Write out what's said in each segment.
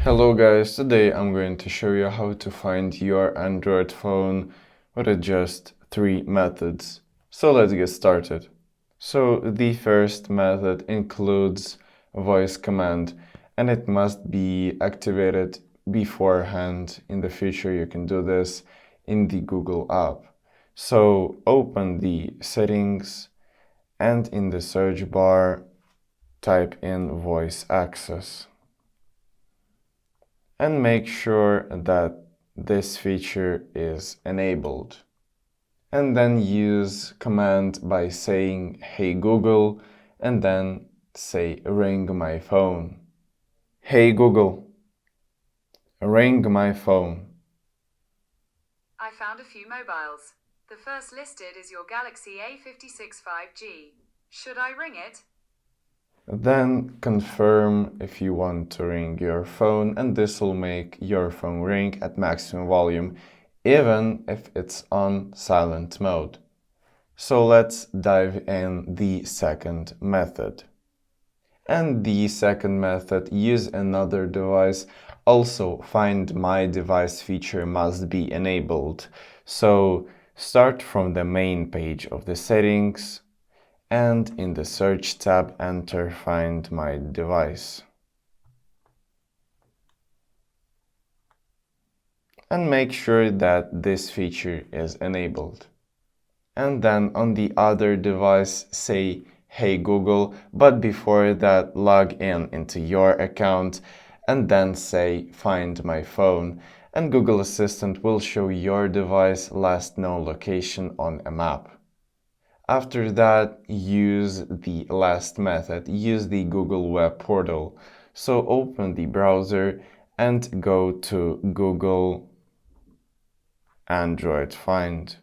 Hello guys, today I'm going to show you how to find your Android phone with just 3 methods. So let's get started. So the first method includes a voice command and it must be activated beforehand. In the future you can do this in the Google app. So open the settings and in the search bar type in voice access. And make sure that this feature is enabled. And then use command by saying "Hey Google" and then say "Ring my phone." Hey Google, ring my phone. I found a few mobiles. The first listed is your Galaxy A56 5G. Should I ring it? Then confirm if you want to ring your phone, and this will make your phone ring at maximum volume, even if it's on silent mode. So let's dive in the second method. And the second method, use another device. Also, Find My Device feature must be enabled. So start from the main page of the settings, and in the search tab enter Find My Device. And make sure that this feature is enabled. And then on the other device say "Hey Google," but before that log in into your account and then say "Find my phone," and Google Assistant will show your device last known location on a map. After that, use the last method, use the Google Web Portal. So open the browser and go to Google Android Find.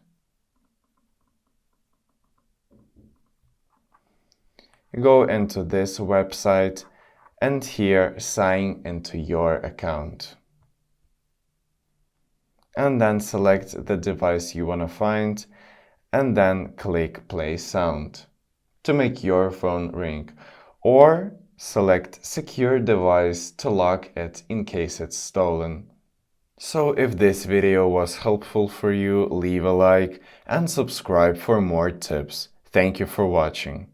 Go into this website and here sign into your account. And then select the device you want to find and then click play sound to make your phone ring, or select secure device to lock it in case it's stolen. So if this video was helpful for you, leave a like and subscribe for more tips. Thank you for watching.